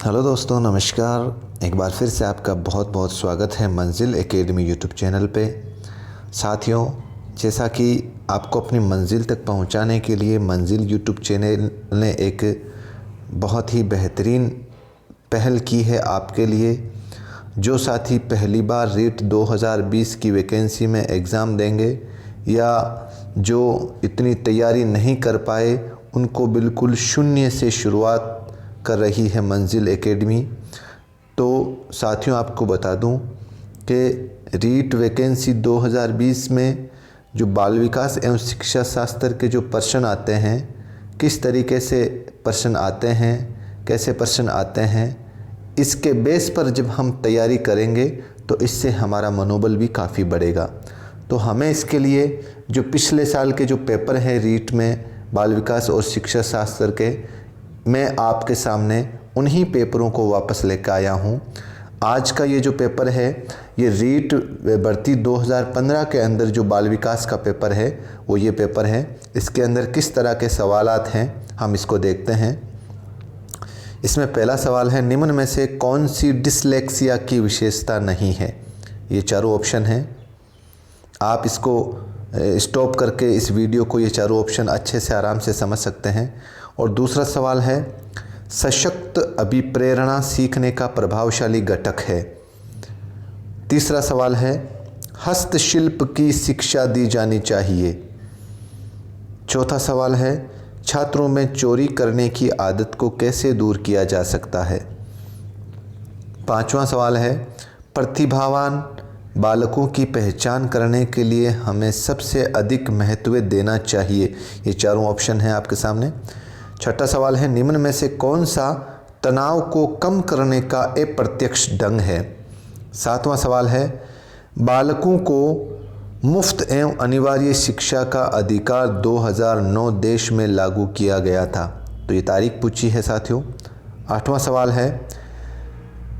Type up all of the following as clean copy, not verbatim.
Hello दोस्तों, नमस्कार। एक बार फिर से आपका बहुत बहुत स्वागत है मंजिल एकेडमी यूट्यूब चैनल पे। साथियों, जैसा कि आपको अपनी मंजिल तक पहुंचाने के लिए मंजिल यूट्यूब चैनल ने एक बहुत ही बेहतरीन पहल की है आपके लिए। जो साथी पहली बार रीट 2020 की वैकेंसी में एग्ज़ाम देंगे या जो इतनी तैयारी नहीं कर पाए, उनको बिल्कुल शून्य से शुरुआत कर रही है मंजिल एकेडमी। तो साथियों, आपको बता दूं कि रीट वैकेंसी 2020 में जो बाल विकास एवं शिक्षा शास्त्र के जो प्रश्न आते हैं, किस तरीके से प्रश्न आते हैं, कैसे प्रश्न आते हैं, इसके बेस पर जब हम तैयारी करेंगे तो इससे हमारा मनोबल भी काफ़ी बढ़ेगा। तो हमें इसके लिए जो पिछले साल के जो पेपर हैं रीट में बाल विकास और शिक्षा शास्त्र के, मैं आपके सामने उन्हीं पेपरों को वापस लेकर आया हूं। आज का ये जो पेपर है, ये रीट भर्ती 2015 के अंदर जो बाल विकास का पेपर है वो ये पेपर है। इसके अंदर किस तरह के सवालात हैं हम इसको देखते हैं। इसमें पहला सवाल है, निम्न में से कौन सी डिसलेक्सिया की विशेषता नहीं है। ये चारों ऑप्शन हैं, आप इसको स्टॉप करके इस वीडियो को ये चारों ऑप्शन अच्छे से आराम से समझ सकते हैं। और दूसरा सवाल है, सशक्त अभिप्रेरणा सीखने का प्रभावशाली घटक है। तीसरा सवाल है, हस्तशिल्प की शिक्षा दी जानी चाहिए। चौथा सवाल है, छात्रों में चोरी करने की आदत को कैसे दूर किया जा सकता है। पांचवा सवाल है, प्रतिभावान बालकों की पहचान करने के लिए हमें सबसे अधिक महत्व देना चाहिए। ये चारों ऑप्शन हैं आपके सामने। छठा सवाल है, निम्न में से कौन सा तनाव को कम करने का अप्रत्यक्ष ढंग है। सातवां सवाल है, बालकों को मुफ्त एवं अनिवार्य शिक्षा का अधिकार 2009 देश में लागू किया गया था। तो ये तारीख पूछी है साथियों। आठवां सवाल है,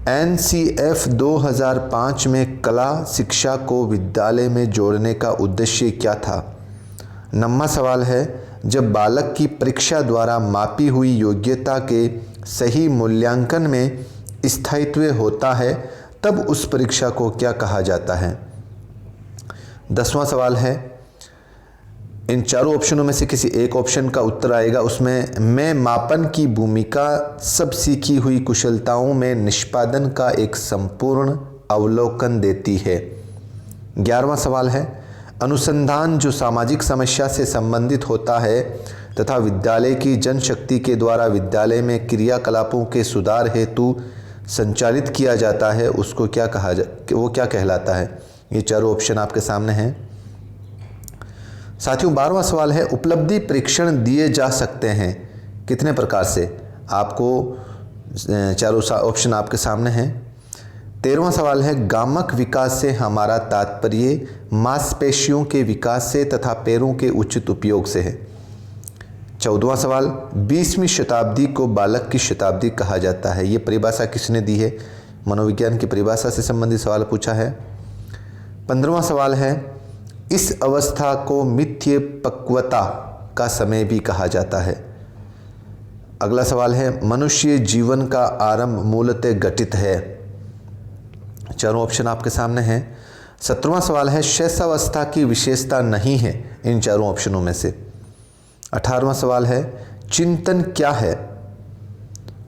NCF 2005 में कला शिक्षा को विद्यालय में जोड़ने का उद्देश्य क्या था। नौवां सवाल है, जब बालक की परीक्षा द्वारा मापी हुई योग्यता के सही मूल्यांकन में स्थायित्व होता है तब उस परीक्षा को क्या कहा जाता है। 10वां सवाल है, इन चारों ऑप्शनों में से किसी एक ऑप्शन का उत्तर आएगा। उसमें मैं मापन की भूमिका सब सीखी हुई कुशलताओं में निष्पादन का एक संपूर्ण अवलोकन देती है। 11वां सवाल है, अनुसंधान जो सामाजिक समस्या से संबंधित होता है तथा विद्यालय की जनशक्ति के द्वारा विद्यालय में क्रियाकलापों के सुधार हेतु संचालित किया जाता है, उसको क्या वो क्या कहलाता है। ये चारों ऑप्शन आपके सामने हैं साथियों। 12वां सवाल है, उपलब्धि परीक्षण दिए जा सकते हैं कितने प्रकार से। आपको चारों ऑप्शन आपके सामने हैं। 13वां सवाल है, गामक विकास से हमारा तात्पर्य मांसपेशियों के विकास से तथा पैरों के उचित उपयोग से है। 14वां सवाल, 20वीं शताब्दी को बालक की शताब्दी कहा जाता है। ये परिभाषा किसने दी है। मनोविज्ञान की परिभाषा से संबंधित सवाल पूछा है। 15वां सवाल है, इस अवस्था को मिथ्य पक्वता का समय भी कहा जाता है। अगला सवाल है, मनुष्य जीवन का आरंभ मूलतः घटित है। चारों ऑप्शन आपके सामने हैं। 17वां सवाल है, शैशवावस्था की विशेषता नहीं है इन चारों ऑप्शनों में से। 18वां सवाल है, चिंतन क्या है।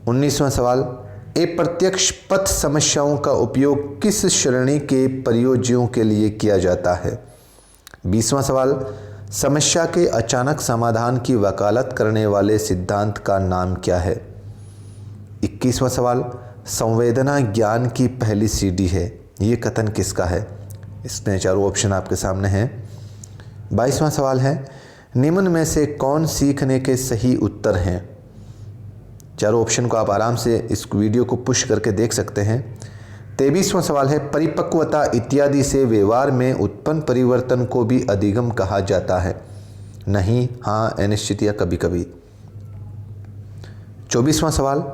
19वां सवाल, अप्रत्यक्ष पथ समस्याओं का उपयोग किस श्रेणी के प्रयोज्यों के लिए किया जाता है। 20वां सवाल, समस्या के अचानक समाधान की वकालत करने वाले सिद्धांत का नाम क्या है। 21वां सवाल, संवेदना ज्ञान की पहली सीढ़ी है। ये कथन किसका है। इसमें चारों ऑप्शन आपके सामने हैं। 22वां सवाल है, निम्न में से कौन सीखने के सही उत्तर हैं। चारों ऑप्शन को आप आराम से इस वीडियो को पुश करके देख सकते हैं। 23वां सवाल है, परिपक्वता इत्यादि से व्यवहार में उत्पन्न परिवर्तन को भी अधिगम कहा जाता है। नहीं, हाँ, अनिश्चित या कभी कभी। 24वां सवाल,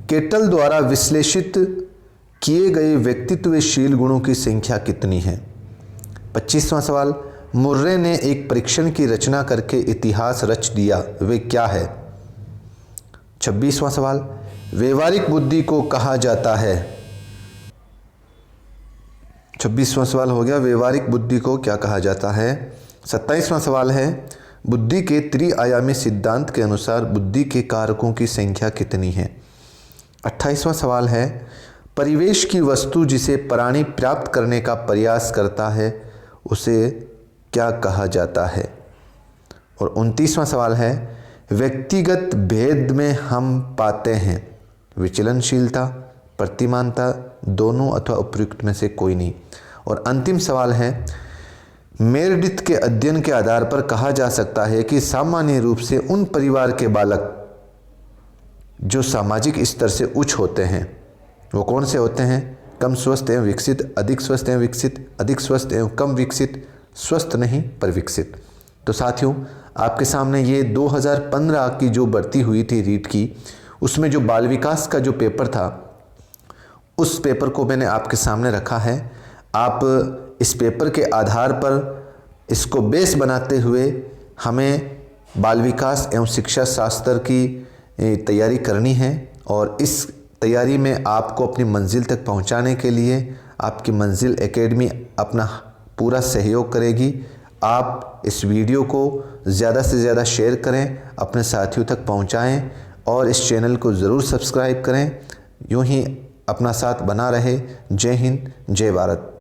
केटल द्वारा विश्लेषित किए गए व्यक्तित्वशील गुणों की संख्या कितनी है। 25वां सवाल, मुर्रे ने एक परीक्षण की रचना करके इतिहास रच दिया, वे क्या है। 26वां सवाल, व्यवहारिक बुद्धि को कहा जाता है। 26वां सवाल हो गया, व्यवहारिक बुद्धि को क्या कहा जाता है। 27वां सवाल है, बुद्धि के त्रिआयामी सिद्धांत के अनुसार बुद्धि के कारकों की संख्या कितनी है। 28वां सवाल है, परिवेश की वस्तु जिसे प्राणी प्राप्त करने का प्रयास करता है उसे क्या कहा जाता है। और 29वां सवाल है, व्यक्तिगत भेद में हम पाते हैं विचलनशीलता, प्रतिमानता, दोनों अथवा उपयुक्त में से कोई नहीं। और अंतिम सवाल है, मेरेडिथ के अध्ययन के आधार पर कहा जा सकता है कि सामान्य रूप से उन परिवार के बालक जो सामाजिक स्तर से उच्च होते हैं वो कौन से होते हैं। कम स्वस्थ एवं विकसित, अधिक स्वस्थ एवं विकसित, अधिक स्वस्थ एवं कम विकसित, स्वस्थ नहीं पर विकसित। तो साथियों, आपके सामने ये 2015 की जो भर्ती हुई थी रीट की, उसमें जो बाल विकास का जो पेपर था उस पेपर को मैंने आपके सामने रखा है। आप इस पेपर के आधार पर इसको बेस बनाते हुए हमें बाल विकास एवं शिक्षा शास्त्र की तैयारी करनी है और इस तैयारी में आपको अपनी मंजिल तक पहुंचाने के लिए आपकी मंजिल एकेडमी अपना पूरा सहयोग करेगी। आप इस वीडियो को ज़्यादा से ज़्यादा शेयर करें, अपने साथियों तक पहुंचाएं और इस चैनल को ज़रूर सब्सक्राइब करें। यूं ही अपना साथ बना रहे। जय हिंद, जय भारत।